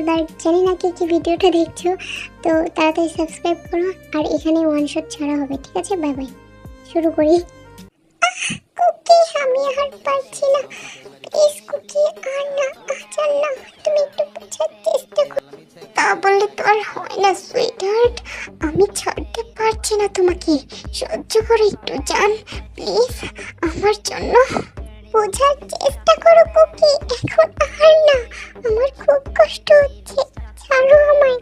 এবার জানি না কি ভিডিওটা দেখছো, তো তাড়াতাড়ি সাবস্ক্রাইব করো। আর এখানে ওয়ান শট ছাড়া হবে, ঠিক আছে? বাই বাই, শুরু করি। কুকি, আমি আর পারছি না, প্লিজ কুকি, আর না, চল না, তুমি একটু বোঝার চেষ্টা করো। তা বললে তো আর হয় না সুইটহার্ট, আমি ছাড়তে পারছি না তোমাকে, সহ্য করো একটু জান, প্লিজ আমার জন্য বোঝার চেষ্টা করো কুকি। এখন আর না, আমার খুব কষ্ট হচ্ছে, ছাড়ো আমায়।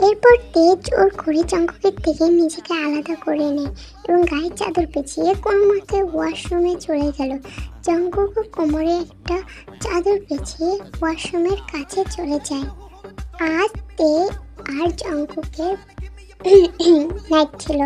এরপর তে জোর করে জাঙ্কুকের থেকে নিজেকে আলাদা করে নেয় এবং গায়ে চাদর পেঁচিয়ে কোনো মতে ওয়াশরুমে চলে গেল। জাঙ্কুকও কোমরে একটা চাদর পেঁচিয়ে ওয়াশরুমের কাছে চলে যায়। আজ তে আর জাঙ্কুকের নাইট ছিল।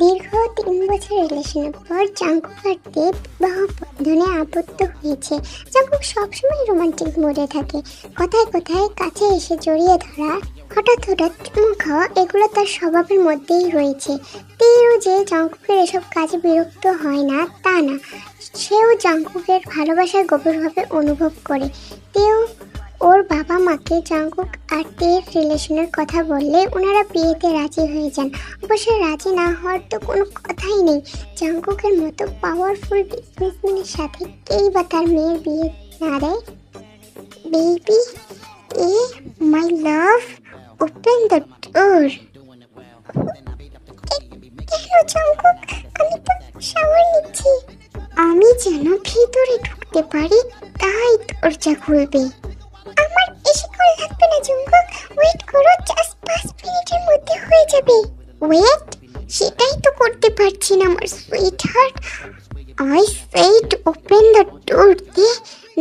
দীর্ঘ 3 বছর রিলেশনের পর জাঙ্কুক আর তে বিবাহ বন্ধনে আবদ্ধ হয়েছে। জাঙ্কুক সবসময় রোমান্টিক মোডে থাকে, কথায় কথায় কাছে এসে জড়িয়ে ধরা, হঠাৎ চুমু খাওয়া, এগুলো তার স্বভাবের মধ্যেই রয়েছে। তেও যে জাঙ্কুকের এসব কাজে বিরক্ত হয় না তা না, সেও জাঙ্কুকের ভালোবাসার গভীরভাবে অনুভব করে। তেও ওর বাবা মাকে জাঙ্কুক আর তের রিলেশনের কথা বললে ওনারা বিয়েতে রাজি হয়ে যান। অবশ্য রাজি না হওয়ার তো কোনো কথাই নেই, জাঙ্কুকের মতো পাওয়ারফুল বিজনেসম্যানের সাথে কেই বা তার মেয়ের বিয়ে না দেয়। Baby, my love, open the door. কেন জাঙ্কুক, আমি তো শাওয়ার নিচ্ছি। আমি যেন ভিতরে ঢুকতে পারি তাই দরজা খুলবে। আমার বেশিক্ষণ লাগবে না জাঙ্কুক, ওয়েট করো, জাস্ট 5 মিনিটের মধ্যে হয়ে যাবে। ওয়েট? সেটাই তো করতে পারছি না আমার sweetheart. I said open the door,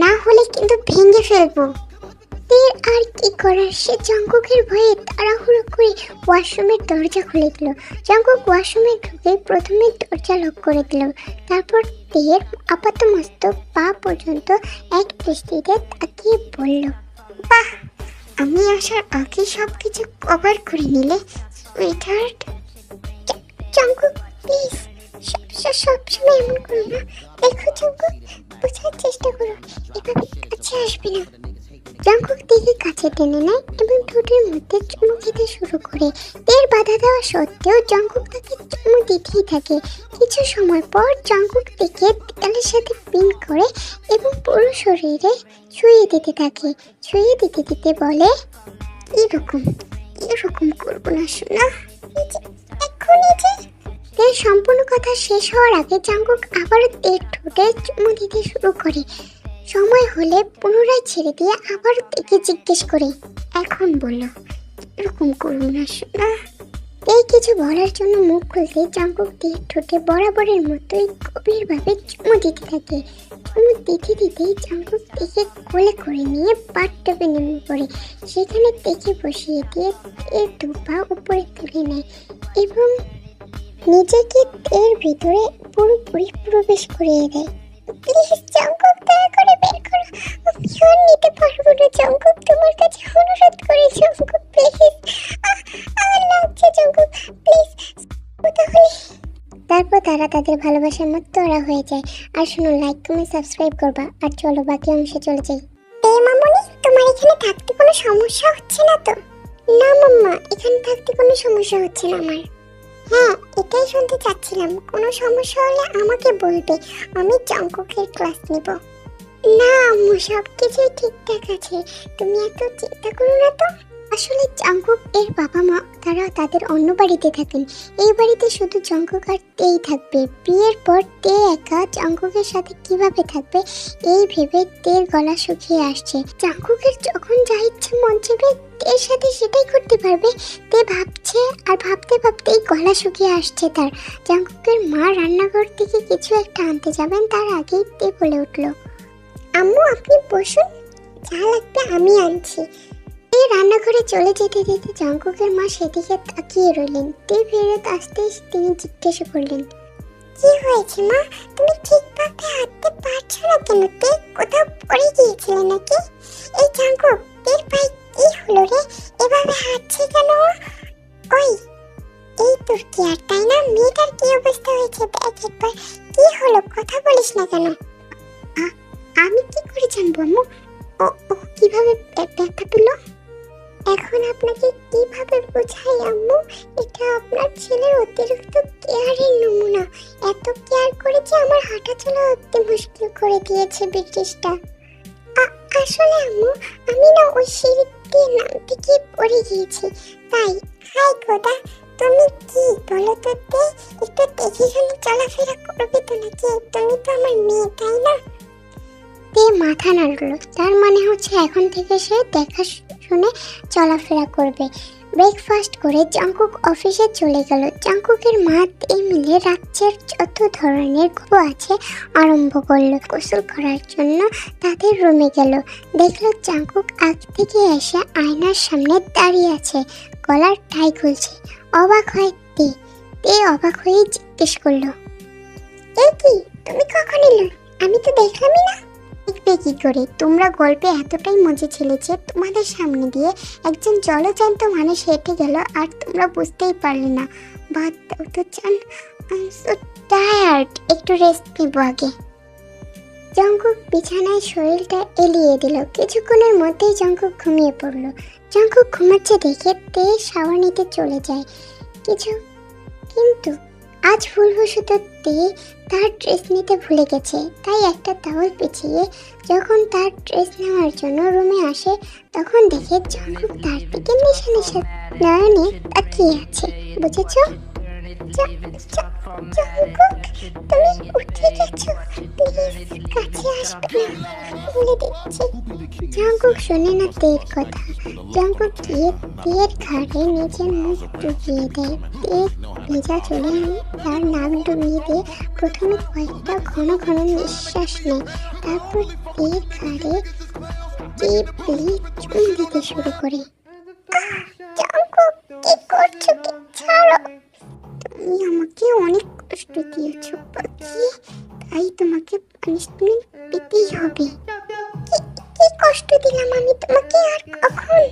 না হলে কিন্তু ভেঙে ফেলবো। তের আর কি করার, সে জাঙ্কুকের ভয়ে তাড়াহুড়ো করে ওয়াশরুমের দরজা খুলে দিল। জাঙ্কুক ওয়াশরুমে ঢুকে প্রথমে দরজা লক করে দিল, তারপর তের আপাতমস্তক পা পর্যন্ত এক দৃষ্টিতে তাকিয়ে বলল, বাহ, আমি আসার আগে সব কিছু কভার করে নিলে সুইটহার্ট। জাঙ্কুক প্লিজ, সবসময় এমন করো না। দেখো জাঙ্কুক, বোঝার চেষ্টা করো, এভাবে কাছে আসবে না। জাঙ্কুক দিকে কাছে টেনে নেয় এবং ঠোঁটের মধ্যে চুমু খেতে শুরু করে। তের বাধা দেওয়া সত্ত্বেও জাঙ্কুক তাকে চুমু দিতেই থাকে। কিছু সময় পর জাঙ্কুক থেকে দেয়ালের সাথে পিন করে এবং পুরো শরীরে শুয়ে দিতে থাকে। শুয়ে দিতে দিতে বলে, এরকম করবো না শোনা, এক্ষুনি যে। তের সম্পূর্ণ কথা শেষ হওয়ার আগে জাঙ্কুক আবারও তের ঠোঁটে চুমু দিতে শুরু করে। সময় হলে পুনরায় ছেড়ে দিয়ে আবার তেকে জিজ্ঞেস করে, এখন বললো এরকম করবো না শোনা। এই কিছু বলার জন্য মুখ খুলতে জাঙ্কুক তের ঠোঁটে বরাবরের মতোই গভীরভাবে চুমু দিতে থাকে। চুমু দিতে দিতেই জাঙ্কুক তেকে কোলে করে নিয়ে বাথটবে নেমে পড়ে। সেখানে তেকে বসিয়ে দিয়ে তের দুপা উপরে তুলে নেয় এবং নিজেকে তের ভিতরে পুরোপুরি প্রবেশ করিয়ে দেয়। প্লিজ জাঙ্কুক, দয়া করে বের করো, আমি আর নিতে পারবো না জাঙ্কুক, তোমার কাছে অনুরোধ করি জাঙ্কুক, প্লিজ। আমার লাগছে জাঙ্কুক, প্লিজ। তারপর তারা তাদের ভালোবাসার মতো ওরা হয়ে যায়। আর শোনো, লাইক কমেন্ট সাবস্ক্রাইব করবা। আর চলো বাকি অংশে চলে যাই। মামনি, তোমার এখানে থাকতে কোনো সমস্যা হচ্ছে না তো? না মাম্মা, এখানে থাকতে কোনো সমস্যা হচ্ছে না আমার। হ্যাঁ, এটাই শুনতে চাচ্ছিলাম, কোনো সমস্যা হলে আমাকে বলবে, আমি জাঙ্কুকের ক্লাস নিব। না আম্মু, সব কিছুই ঠিকঠাক আছে, তুমি এত চিন্তা করো না তো। আসলে জাঙ্কুক এর বাবা মা তারা তাদের অন্য বাড়িতে থাকেন, এই বাড়িতে শুধু জাঙ্কুক আর তেই থাকবে। বিয়ের পর তে একা জাঙ্কুকের সাথে কিভাবে থাকবে এই ভেবে তের গলা শুকিয়ে আসছে। জাঙ্কুকের যখন যা ইচ্ছে মন চাইবে তের সাথে সেটাই করতে পারবে। তে ভাবছে আর ভাবতে ভাবতেই গলা শুকিয়ে আসছে তার। জাঙ্কুকের মা রান্নাঘর থেকে কিছু একটা আনতে যাবেন তার আগেই তে বলে উঠল, আম্মু আপনি বসুন, যা লাগবে আমি আনছি। এই রান্নাঘরে চলে যেতে যেতে জাঙ্কুকের মা সেদিকে তাকিয়ে রইলেন। তে ফেরত আসতে তিনি জিজ্ঞাসা করলেন, কি হয়েছে মা, তুমি ঠিকভাবে হাঁটতে পারছো না কেন? তে কোথাও পড়ে গিয়েছিলে নাকি? এই জাঙ্কুক, তের পায়ে কি হলো রে, এভাবে হাঁটছে কেন? ওই, এই তোর কি আর, তাই না? মেয়েটার কি অবস্থা হয়েছে দেখ একবার, কি হলো, কথা বলিস না কেন? আমি কি করে জানবো আম্মু, ও কিভাবে ব্যথা পেল? এখন আপনাকে কিভাবে বোঝাই আম্মু, এটা আপনার ছেলের অতিরিক্ত কেয়ারের নমুনা। এত কেয়ার করেছে আমার হাঁটা চলা অতি মুশকিল করে দিয়েছে ব্রিটিশটা। আসলে আম্মু, আমি না ওই সিঁড়ি দিয়ে নামতে গিয়ে পড়ে গিয়েছি তাই। হাই খোদা, তুমি কি বলো তো তে, একটু দেখে শুনে চলাফেরা করবে তো নাকি? তুমি তো আমার মেয়ে, তাই না? তে মাথা নাড়ল, তার মানে হচ্ছে এখন থেকে সে দেখা শুনে চলাফেরা করবে। ব্রেকফাস্ট করে জাংকুক অফিসে চলে গেল। জাংকুকের মা তে মিলে রাজ্যের যত ধরনের গল্প আছে আরম্ভ করলো। গোসল করার জন্য তাদের রুমে গেল। দেখলো জাংকুক আগ থেকে এসে আয়নার সামনে দাঁড়িয়ে আছে, গলার টাই খুলছে। অবাক হয় তে। তে অবাক হয়ে জিজ্ঞেস করলো, এ কি, তুমি কখন এলো? আমি তো দেখলামই না। দেখবে কি করে? তোমরা গল্পে এতটাই মজে ছিলে যে তোমাদের সামনে দিয়ে একজন জলজন্ত মানুষ হেঁটে গেল আর তোমরা বুঝতেই পারলে না। বাদ দাও তো চান, টায়ার্ড, একটু রেস্ট নিব আগে। জঙ্কুক বিছানায় শরীরটা এলিয়ে দিল। কিছুক্ষণের মধ্যেই জঙ্কুক ঘুমিয়ে পড়ল। জঙ্কুক ঘুমাচ্ছে দেখে তে শাওয়ার নিতে চলে যায়। কিন্তু আজ ভুলবশত তে তার ড্রেস নিতে ভুলে গেছে, তাই একটা টাওয়াল পেঁচিয়ে যখন তার ড্রেস নেওয়ার জন্য রুমে আসে তখন দেখে জঙ্কুক তার দিকে নেশা নেশা নয়নে তাকিয়ে আছে। বুঝেছো? জঙ্কুক, তুমি উঠে গেছো, প্লিজ কাছে আসবে না, বলে দিচ্ছি। জঙ্কুক শোনে না তের কথা। জঙ্কুক গিয়ে তের ঘাড়ে নিজের মুখ ডুবিয়ে দেয়। তে ভেজা চলে তার নাক ডুবিয়ে দিয়ে প্রথমে কয়েকটা ঘন ঘন নিঃশ্বাস নেয়, তারপর তের ঘাড়ে ডিপলি চুল দিতে শুরু করে। জঙ্কুক, কি করছো? কি ছাড়ো, তুমি আমাকে অনেক কষ্ট দিয়েছো পাখি, তাই তোমাকে পানিশমেন্ট পেতেই হবে। কি কষ্ট দিলাম আমি তোমাকে আর কখন?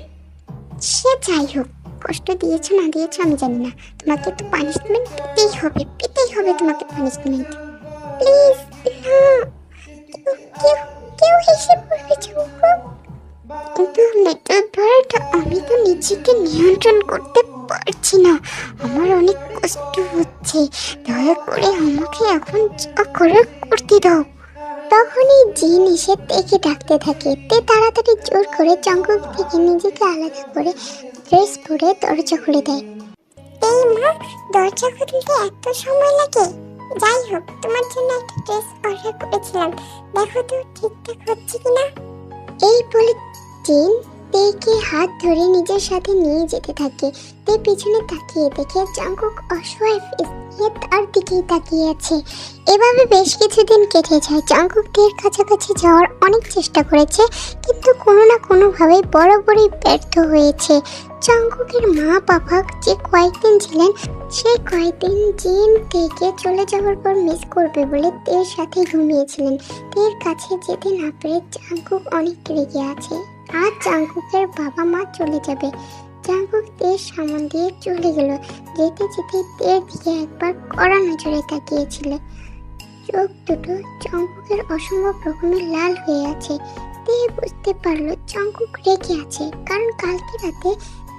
সে যাই হোক, কষ্ট দিয়েছো না দিয়েছো আমি জানি না, তোমাকে তো পানিশমেন্ট পেতেই হবে, পেতেই হবে তোমাকে পানিশমেন্ট। প্লিজ না, কেউ হেসে পড়বে জঙ্কুক। কিন্তু লিটল বার্ড, আমি তো নিজেকে নিয়ন্ত্রণ করতে পারছি না, আমার অনেক কষ্ট হচ্ছে, দয়া করে আমাকে এখন যা করে করতে দাও। তখনই জিন এসে তেকে ডাকতে থাকে। তে তাড়াতাড়ি জোর করে জঙ্কুক থেকে নিজেকে আলাদা করে ড্রেস পরে দরজা খুলে দেয়। এই মা, দরজা খুলতে এত সময় লাগে? যাই হোক, তোমার জন্য একটা ড্রেস অর্ডার করেছিলাম, দেখো তো ঠিকঠাক হচ্ছে কিনা। এই বলে জিন তেকে হাত ধরে নিজের সাথে নিয়ে যেতে থাকে। তে পিছনে তাকিয়ে দেখে জঙ্কুক অসহায় ফেস নিয়ে তার দিকেই তাকিয়ে আছে। এভাবে বেশ কিছুদিন কেটে যায়। জঙ্কুক তের কাছাকাছি যাওয়ার অনেক চেষ্টা করেছে, কিন্তু কোনো না কোনোভাবে বরাবরই ব্যর্থ হয়েছে। জঙ্কুকের মা বাবা যে কয়েকদিন ছিলেন, সেই কয়েকদিন জিন তেকে চলে যাওয়ার পর মিস করবে বলে তের সাথে ঘুমিয়েছিলেন। তের কাছে যেতে না পেরে জঙ্কুক অনেক রেগে আছে। আজ জঙ্কুকের বাবা মা চলে যাবে। জঙ্কুক তের সামনে দিয়ে চলে গেল। যেতে যেতে তের দিকে একবার কড়া নজরে তাকিয়েছিল। চোখ দুটো জঙ্কুকের অসম্ভব রকমের লাল হয়ে আছে। তে বুঝতে পারলো জঙ্কুক রেগে আছে, কারণ কালকে রাতে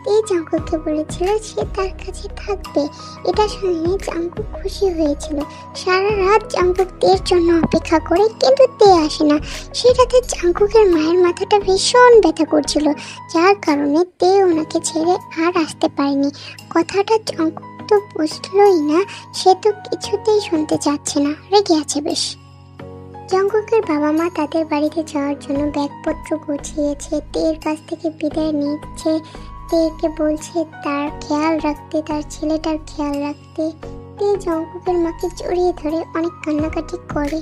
তে জঙ্কুককে বলেছিল সে তার কাছে থাকবে। এটা শুনে জঙ্কুক খুশি হয়েছিল। সারা রাত জঙ্কুক তের জন্য অপেক্ষা করে, কিন্তু তে আসে না। সেটাতে জঙ্কুকের মায়ের মাথাটা ভীষণ ব্যথা করছিল, যার কারণে তে ওনাকে ছেড়ে আর আসতে পারেনি। কথাটা জঙ্কুক তো বুঝলোই না, সে তো কিছুতেই শুনতে চাচ্ছে না, রেগে আছে বেশ। জঙ্কুকের বাবা মা তাদের বাড়িতে যাওয়ার জন্য ব্যাগপত্র গুছিয়েছে। তের কাছ থেকে বিদায় নিচ্ছে, তেকে বলছে তার খেয়াল রাখতে, তার ছেলেটার খেয়াল রাখতে। তে জঙ্কুকের মাকে জড়িয়ে ধরে অনেক কান্নাকাটি করে।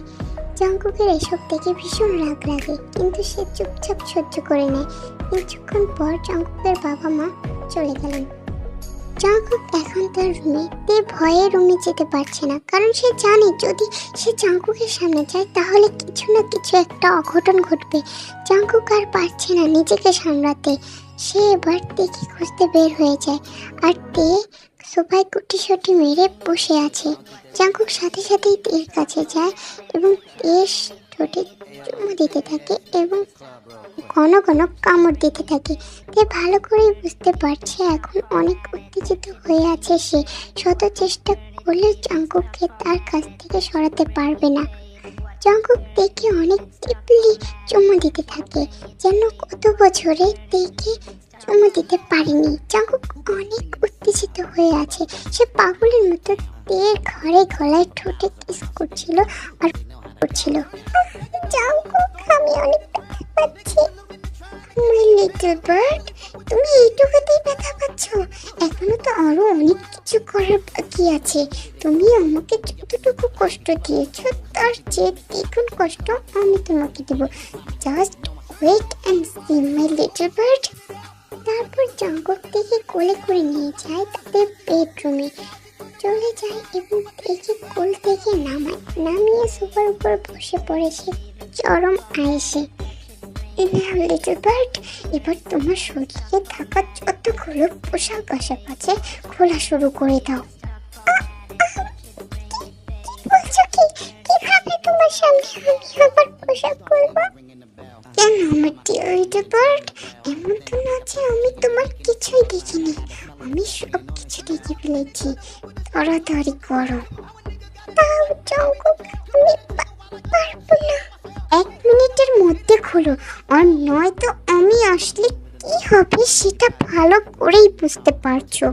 জঙ্কুকের এসব দেখে ভীষণ রাগ লাগে, কিন্তু সে চুপচাপ সহ্য করে নেয়। কিছুক্ষণ পর জঙ্কুকের বাবা মা চলে গেলেন। জঙ্কুক এখন তার রুমে। তে ভয়ে রুমে যেতে পারছে না, কারণ সে জানে যদি সে জঙ্কুকের সামনে যায় তাহলে কিছু না কিছু একটা অঘটন ঘটবে। জঙ্কুক আর পারছে না নিজেকে সামলাতে। সে এবার তেকে খুঁজতে বের হয়ে যায়, আর তে সোফায় কুটিসুটি মেরে বসে আছে। জঙ্কুক সাথে সাথেই তের কাছে যায় এবং তের ঠোঁটে চুমু দিতে থাকে এবং ঘন ঘন কামড় দিতে থাকে। সে ভালো করেই বুঝতে পারছে এখন অনেক উত্তেজিত হয়ে আছে সে। শত চেষ্টা করলে জাঙ্কুককে তার কাছ থেকে সরাতে পারবে না। জাঙ্কুক দেখে অনেক টিপলি চুমু দিতে থাকে, যেন কত বছরে দেখে চুমু দিতে পারেনি। জাঙ্কুক অনেক উত্তেজিত হয়ে আছে। সে পাগলের মতো তের ঘরে গলায় ঠোঁটে কিস করছিল আর করছিল। জাঙ্কুক, আমি অনেক ব্যথা পাচ্ছি। মাই লিটল বার্ড, তুমি এইটুকুতেই ব্যথা পাচ্ছ? এখনো তো আরো অনেক কিছু করার বাকি আছে। তুমি আমাকে যতটুকু কষ্ট দিয়েছ তার চেয়ে দ্বিগুণ কষ্ট আমি তোমাকে দেব। Just wait and see my little bird. তারপর জাঙ্কুক থেকে কোলে করে নিয়ে যায় তাদের বেডরুমে চলে যায় এবং দেখে কোল থেকে নামিয়ে সোফার উপর বসে পড়ে সে চরম আয়েসে। লিটল বার্ড, এবার তোমার শরীরে থাকা যতগুলো পোশাক আশাক আছে খোলা শুরু করে দাও। বলছো কি? কিভাবে তোমার সামনে আমি আবার পোশাক খুলবো? কেন আমার ডিয়ার লিটল বার্ড, এমন তো না যে আমি তোমার কিছুই দেখিনি। আমি সব কিছু দেখে ফেলেছি। তাড়াতাড়ি করো। তাও জাঙ্কুক, আমি পারবো না। 1 মিনিটের মধ্যে খোলো, আর নয়তো আমি আসলে কি হবে সেটা ভালো করেই বুঝতে পারছো।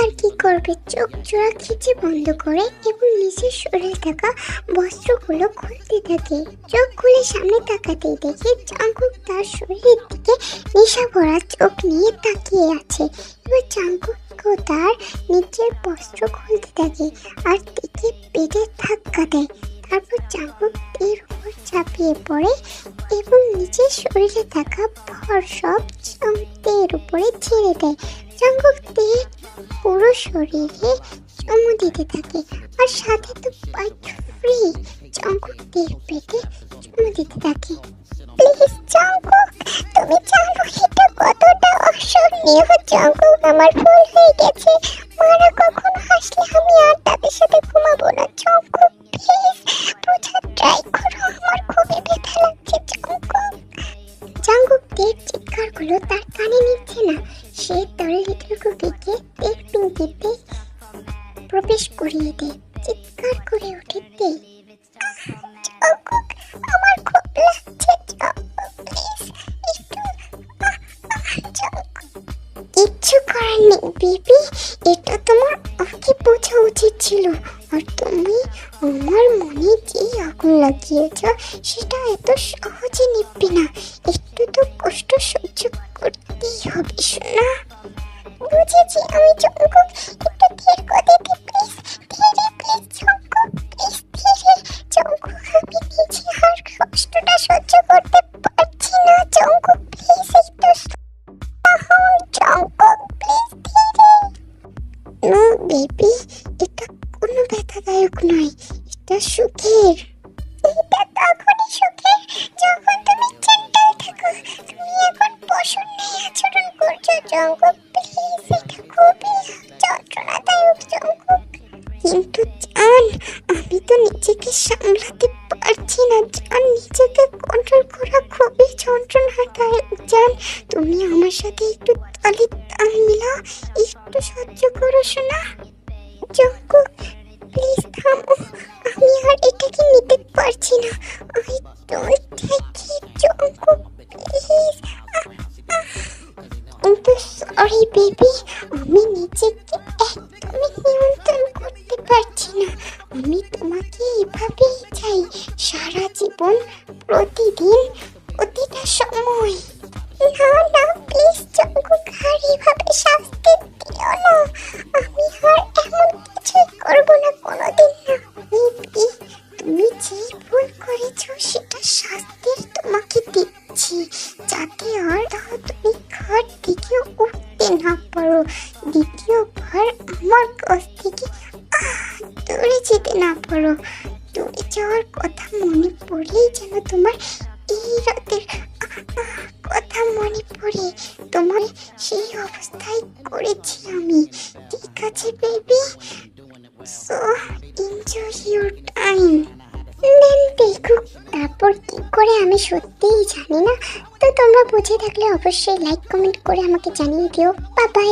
আর কি করবে? চোখ জোড়া খিচে বন্ধ করে এবং নিজের শরীরে থাকা বস্ত্রগুলো খুলতে থাকে। চোখ খুলে সামনে তাকাতেই দেখে জাঙ্কুক তার শরীরের দিকে নেশা ভরা চোখ নিয়ে তাকিয়ে আছে। এবার জাঙ্কুকও তার নিজের বস্ত্র খুলতে থাকে আর দেখে পেটে ধাক্কা দেয়। তারপর জাঙ্কুক এর উপর চাপিয়ে পড়ে এবং নিজের শরীরে থাকা ভর সব তের উপরে ছেড়ে দেয়। জাঙ্কুক তের পুরো শরীরে চুমু দিতে থাকে আর সাথে তো বাইট ফ্রি। জাঙ্কুক তের পেটে চুমু দিতে থাকে। প্লিজ জাঙ্কুক, তুমি জানো এটা কতটা অসহনীয়। জাঙ্কুক, আমার ভুল হয়ে গেছে। মারা কখনো হাসলে আমি আর তাদের সাথে ঘুমাবো না। জাঙ্কুক প্লিজ বোঝার ট্রাই করো, আমার খুবই ব্যথা লাগছে। জাঙ্কুক তের চিৎকারগুলো তার কানে নিচ্ছে না। সে তার লিটল কুকিকে তের পিঙ্কিতে প্রবেশ করিয়ে দেয়। চিৎকার করে ওঠে তে। জাঙ্কুক, আমার খুব লাগছে। প্লিজ একটু। কিচ্ছু করার নেই বেবি, এটা তোমার আগে বোঝা উচিত ছিল। আর তুমি আমার মনে যে আগুন লাগিয়েছ সেটা এত সহজে নিববে না। একটু তো কষ্ট সহ্য করতেই হবে শোনা। বুঝেছি আমি। জাঙ্কুক, একটু ধীর গতিতে প্লিজ। ধীরে প্লিজ জাঙ্কুক, প্লিজ ধীরে। জাঙ্কুক, আমি নিজে আর কষ্টটা সহ্য করতে পারছি না। জাঙ্কুক প্লিজ একটু। জাঙ্কুক প্লিজ ধীরে। নো বেবি, এটা কোনো ব্যথাদায়ক নয়, এটা সুখের। এটা তখনই সুখের যখন তুমি জেন্টাল থাকো। তুমি এখন পশুর ন্যায় আচরণ করছো। জাঙ্কুক প্লিজ, এটা খুবই যন্ত্রণাদায়ক। জাঙ্কুক, কিন্তু জান, আমি তো নিজেকে সামলাতে পারছি না। জান, নিজেকে কন্ট্রোল করা খুবই যন্ত্রণাদায়ক। জান, তুমি আমার সাথে একটু তালে তাল মিলাও, একটু সহ্য করো শোনা। জাঙ্কুক প্লিজ থামো, আমি আর এটাকে নিতে পারছি না। I don't take it. Jungkook please. কিন্তু সরি বেবি, আমি নিজেকে একদমই নিয়ন্ত্রণ করতে পারছি না। আমি তোমাকে এভাবেই চাই সারা জীবন, প্রতিদিন, প্রতিটা সময়। না না প্লিজ জাঙ্কুক, আর এভাবে শাস্তি দিও না। আমি আর এমন কিছুই করবো না কোনোদিন না। বেবি, তুমি যে ভুল করেছো সেটা শাস্তির তোমাকে দিচ্ছি, যাতে আর তুমি ঘর থেকে উঠতে না পারো। দ্বিতীয়বার আমার কাছ থেকে দূরে যেতে না পারো। দূরে যাওয়ার কথা মনে পড়লেই যেন তোমার এই রাতের কথা মনে পড়ে। তোমার সেই অবস্থায় করেছি আমি। ঠিক আছে baby, so enjoy your time. দেন দেখুক তারপর কি করে আমি সত্যিই জানি না। তো তোমরা বুঝে থাকলে অবশ্যই লাইক কমেন্ট করে আমাকে জানিয়ে দিও। Bye bye.